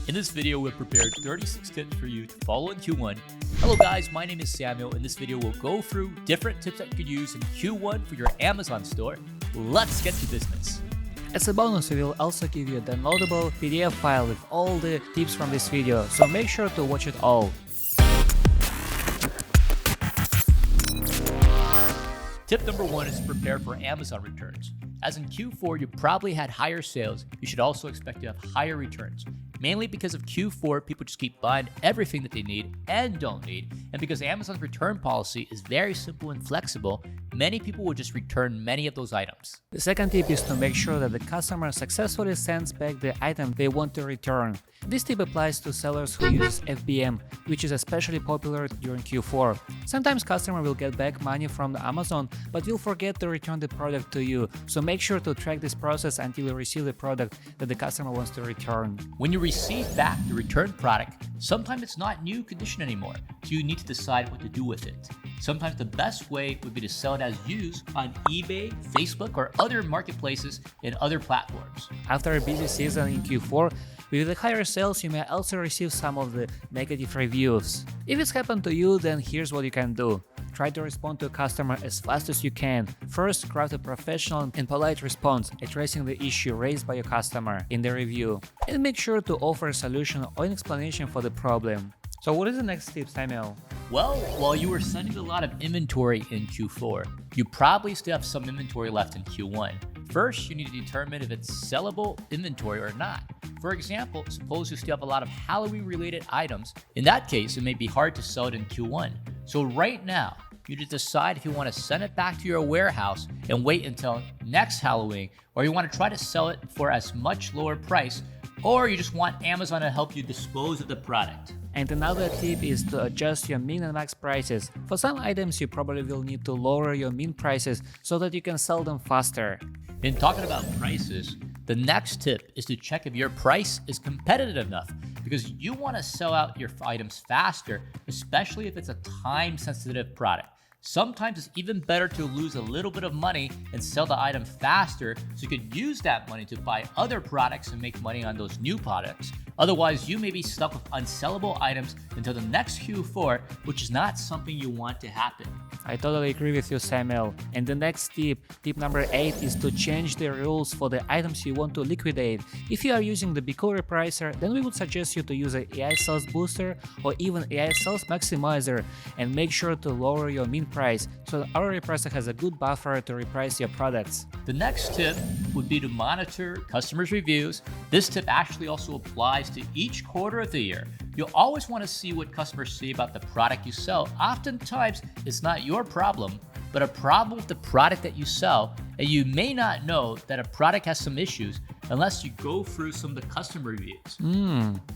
In this video, we've prepared 36 tips for you to follow in Q1. Hello guys, my name is Samuel. In this video, we'll go through different tips that you could use in Q1 for your Amazon store. Let's get to business. As a bonus, we will also give you a downloadable PDF file with all the tips from this video, so make sure to watch it all. Tip number 1 is to prepare for Amazon returns. As in Q4, you probably had higher sales, you should also expect to have higher returns. Mainly because of Q4, people just keep buying everything that they need and don't need, and because Amazon's return policy is very simple and flexible, many people will just return many of those items. The second tip is to make sure that the customer successfully sends back the item they want to return. This tip applies to sellers who use FBM, which is especially popular during Q4. Sometimes customer will get back money from Amazon, but will forget to return the product to you, so make sure to track this process until you receive the product that the customer wants to return. When you receive back the returned product, sometimes it's not new condition anymore, so you need to decide what to do with it. Sometimes the best way would be to sell it as used on eBay, Facebook, or other marketplaces and other platforms. After a busy season in Q4, with the higher sales, you may also receive some of the negative reviews. If it's happened to you, then here's what you can do. Try to respond to a customer as fast as you can. First, craft a professional and polite response addressing the issue raised by your customer in the review. And make sure to offer a solution or an explanation for the problem. So what is the next tip, Samuel? Well, while you were sending a lot of inventory in Q4, you probably still have some inventory left in Q1. First, you need to determine if it's sellable inventory or not. For example, suppose you still have a lot of Halloween-related items. In that case, it may be hard to sell it in Q1. So right now, you need to decide if you want to send it back to your warehouse and wait until next Halloween, or you want to try to sell it for as much lower price, or you just want Amazon to help you dispose of the product. And another tip is to adjust your min and max prices. For some items, you probably will need to lower your min prices so that you can sell them faster. In talking about prices, the next tip is to check if your price is competitive enough, because you want to sell out your items faster, especially if it's a time-sensitive product. Sometimes it's even better to lose a little bit of money and sell the item faster so you could use that money to buy other products and make money on those new products. Otherwise, you may be stuck with unsellable items until the next Q4, which is not something you want to happen. I totally agree with you, Samuel. And the next tip number 8, is to change the rules for the items you want to liquidate. If you are using the BQool Repricing, then we would suggest you to use an AI Sales Booster or even AI Sales Maximizer, and make sure to lower your min price so that our repricer has a good buffer to reprice your products. The next tip would be to monitor customers' reviews. This tip actually also applies to each quarter of the year. You'll always want to see what customers say about the product you sell. Oftentimes, it's not your problem, but a problem with the product that you sell, and you may not know that a product has some issues unless you go through some of the customer reviews.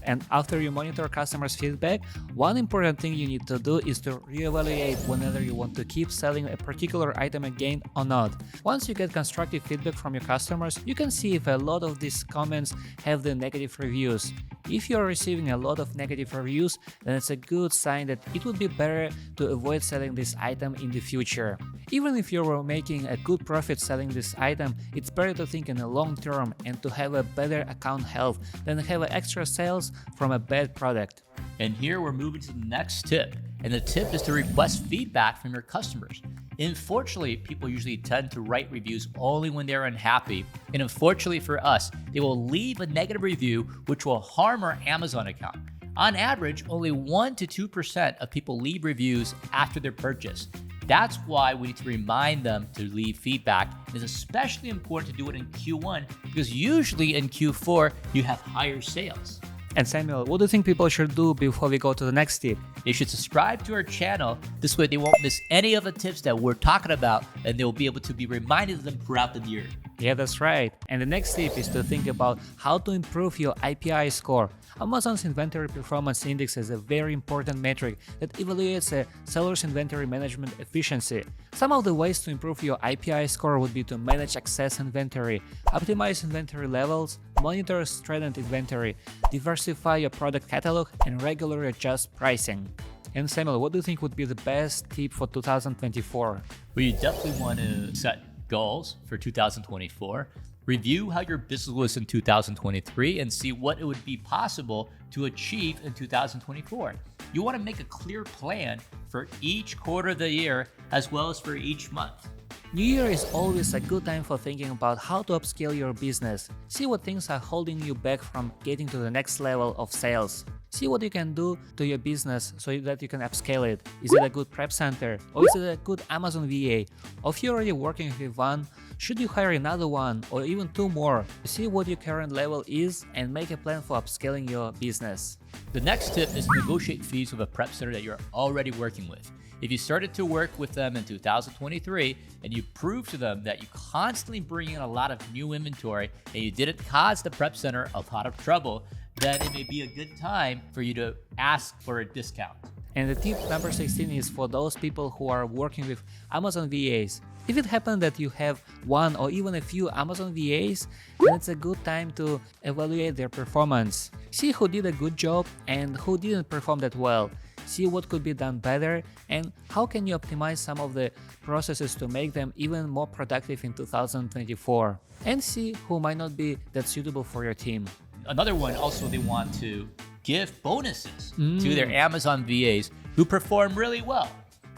And after you monitor customers' feedback, one important thing you need to do is to reevaluate whether you want to keep selling a particular item again or not. Once you get constructive feedback from your customers, you can see if a lot of these comments have the negative reviews. If you are receiving a lot of negative reviews, then it's a good sign that it would be better to avoid selling this item in the future. Even if you were making a good profit selling this item, it's better to think in the long term and to have a better account health than have extra sales from a bad product. And here we're moving to the next tip. And the tip is to request feedback from your customers. Unfortunately, people usually tend to write reviews only when they're unhappy. And unfortunately for us, they will leave a negative review, which will harm our Amazon account. On average, only 1% to 2% of people leave reviews after their purchase. That's why we need to remind them to leave feedback. It's especially important to do it in Q1 because usually in Q4, you have higher sales. And Samuel, what do you think people should do before we go to the next tip? They should subscribe to our channel. This way they won't miss any of the tips that we're talking about, and they'll be able to be reminded of them throughout the year. Yeah, that's right. And the next tip is to think about how to improve your IPI score. Amazon's Inventory Performance Index is a very important metric that evaluates a seller's inventory management efficiency. Some of the ways to improve your IPI score would be to manage excess inventory, optimize inventory levels, monitor strained inventory, diversify your product catalog, and regularly adjust pricing. And Samuel, what do you think would be the best tip for 2024? Well, you definitely want to set goals for 2024. Review how your business was in 2023 and see what it would be possible to achieve in 2024. You want to make a clear plan for each quarter of the year as well as for each month. New Year is always a good time for thinking about how to upscale your business. See what things are holding you back from getting to the next level of sales. See what you can do to your business so that you can upscale it. Is it a good prep center? Or is it a good Amazon VA? Or if you're already working with one, should you hire another one or even two more? See what your current level is and make a plan for upscaling your business. The next tip is to negotiate fees with a prep center that you're already working with. If you started to work with them in 2023 and you prove to them that you constantly bring in a lot of new inventory and you didn't cause the prep center a lot of trouble, then it may be a good time for you to ask for a discount. And the tip number 16 is for those people who are working with Amazon VAs. If it happened that you have one or even a few Amazon VAs, then it's a good time to evaluate their performance. See who did a good job and who didn't perform that well. See what could be done better and how can you optimize some of the processes to make them even more productive in 2024. And see who might not be that suitable for your team. Another one, also they want to give bonuses to their Amazon VAs who perform really well.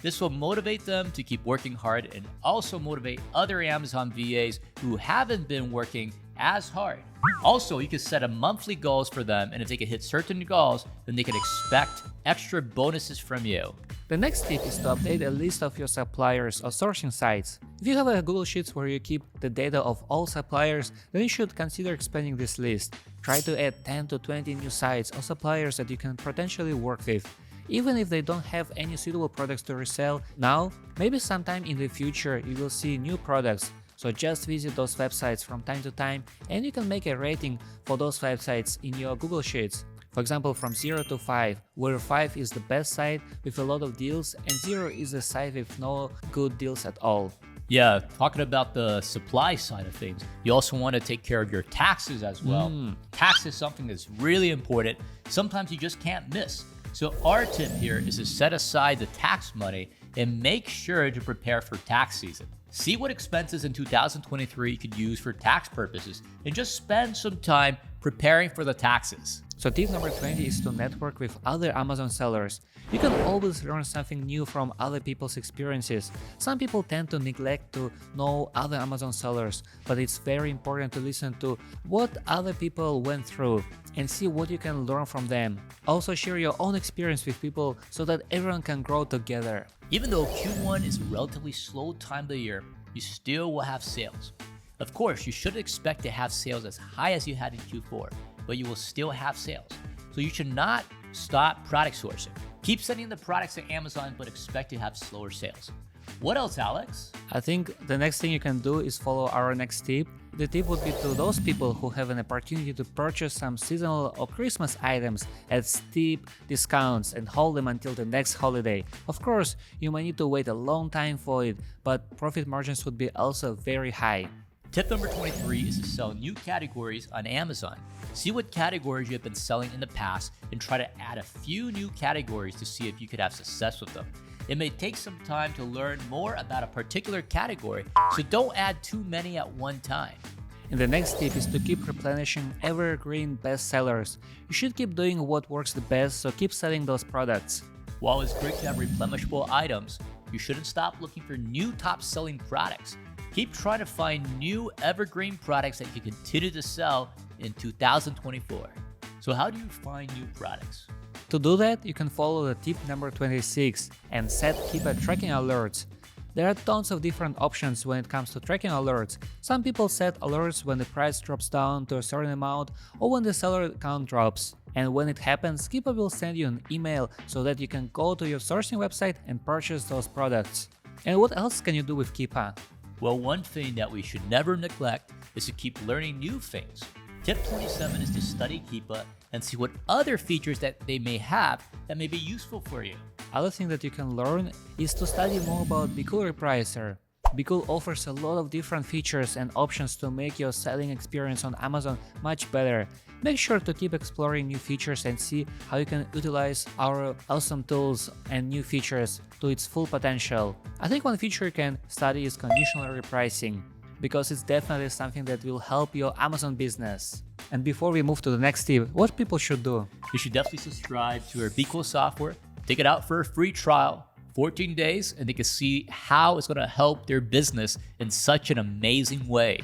This will motivate them to keep working hard and also motivate other Amazon VAs who haven't been working as hard. Also, you can set a monthly goals for them, and if they can hit certain goals, then they can expect extra bonuses from you. The next tip is to update a list of your suppliers or sourcing sites. If you have a Google Sheets where you keep the data of all suppliers, then you should consider expanding this list. Try to add 10 to 20 new sites or suppliers that you can potentially work with. Even if they don't have any suitable products to resell now, maybe sometime in the future you will see new products. So just visit those websites from time to time and you can make a rating for those websites in your Google Sheets. For example, from 0 to 5, where 5 is the best site with a lot of deals and 0 is a site with no good deals at all. Yeah, talking about the supply side of things, you also want to take care of your taxes as well. Tax is something that's really important. Sometimes you just can't miss. So our tip here is to set aside the tax money and make sure to prepare for tax season. See what expenses in 2023 you could use for tax purposes and just spend some time preparing for the taxes. So tip number 20 is to network with other Amazon sellers. You can always learn something new from other people's experiences. Some people tend to neglect to know other Amazon sellers, but it's very important to listen to what other people went through and see what you can learn from them. Also share your own experience with people so that everyone can grow together. Even though Q1 is a relatively slow time of the year, you still will have sales. Of course, you shouldn't expect to have sales as high as you had in Q4, but you will still have sales. So you should not stop product sourcing. Keep sending the products to Amazon, but expect to have slower sales. What else, Alex? I think the next thing you can do is follow our next tip. The tip would be to those people who have an opportunity to purchase some seasonal or Christmas items at steep discounts and hold them until the next holiday. Of course, you might need to wait a long time for it, but profit margins would be also very high. Tip number 23 is to sell new categories on Amazon. See what categories you have been selling in the past and try to add a few new categories to see if you could have success with them. It may take some time to learn more about a particular category, so don't add too many at one time. And the next tip is to keep replenishing evergreen bestsellers. You should keep doing what works the best, so keep selling those products. While it's great to have replenishable items, you shouldn't stop looking for new top-selling products. Keep trying to find new evergreen products that you can continue to sell in 2024. So how do you find new products? To do that, you can follow the tip number 26 and set keeper tracking alerts. There are tons of different options when it comes to tracking alerts. Some people set alerts when the price drops down to a certain amount or when the seller count drops. And when it happens, Keepa will send you an email so that you can go to your sourcing website and purchase those products. And what else can you do with Keepa? Well, one thing that we should never neglect is to keep learning new things. Tip 27 is to study Keepa and see what other features that they may have that may be useful for you. Other thing that you can learn is to study more about BQool Repricing. BQool offers a lot of different features and options to make your selling experience on Amazon much better. Make sure to keep exploring new features and see how you can utilize our awesome tools and new features to its full potential. I think one feature you can study is conditional repricing. because it's definitely something that will help your Amazon business. And before we move to the next tip, what people should do? You should definitely subscribe to our BQool software, take it out for a free trial, 14 days, and they can see how it's going to help their business in such an amazing way.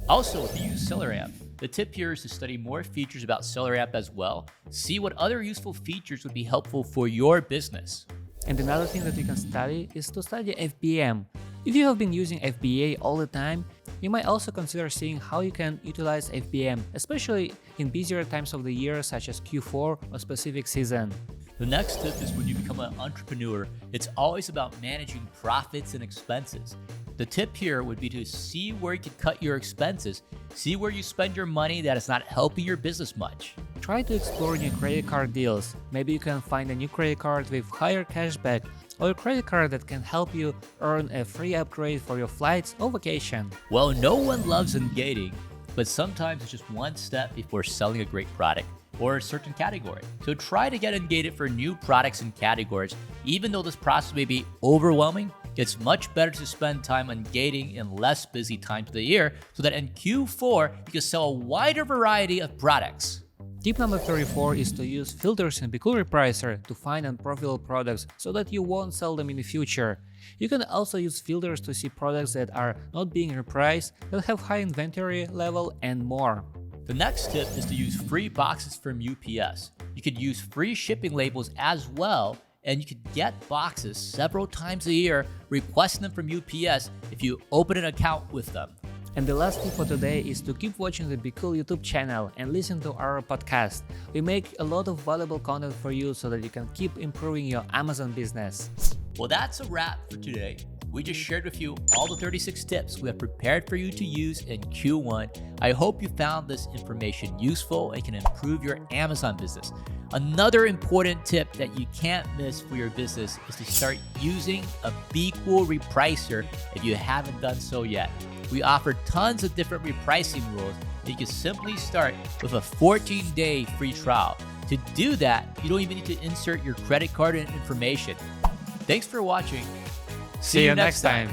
Also, if you use Seller Amp, the tip here is to study more features about Seller Amp as well. See what other useful features would be helpful for your business. And another thing that you can study is to study FBM. If you have been using FBA all the time, you might also consider seeing how you can utilize FBM, especially in busier times of the year such as Q4 or specific season. The next tip is when you become an entrepreneur, it's always about managing profits and expenses. The tip here would be to see where you can cut your expenses, see where you spend your money that is not helping your business much. Try to explore new credit card deals. Maybe you can find a new credit card with higher cashback or a credit card that can help you earn a free upgrade for your flights or vacation. Well, no one loves ungating, but sometimes it's just one step before selling a great product or a certain category. So try to get ungated for new products and categories. Even though this process may be overwhelming, it's much better to spend time ungating in less busy times of the year so that in Q4, you can sell a wider variety of products. Tip number 34 is to use filters in BQool Repricer to find unprofitable products so that you won't sell them in the future. You can also use filters to see products that are not being repriced, that have high inventory level, and more. The next tip is to use free boxes from UPS. You could use free shipping labels as well, and you could get boxes several times a year, requesting them from UPS if you open an account with them. And the last tip for today is to keep watching the BQool YouTube channel and listen to our podcast. We make a lot of valuable content for you so that you can keep improving your Amazon business. Well, that's a wrap for today. We just shared with you all the 36 tips we have prepared for you to use in Q1. I hope you found this information useful and can improve your Amazon business. Another important tip that you can't miss for your business is to start using a BQool repricer if you haven't done so yet. We offer tons of different repricing rules, and you can simply start with a 14-day free trial. To do that, you don't even need to insert your credit card information. Thanks for watching. See you next time.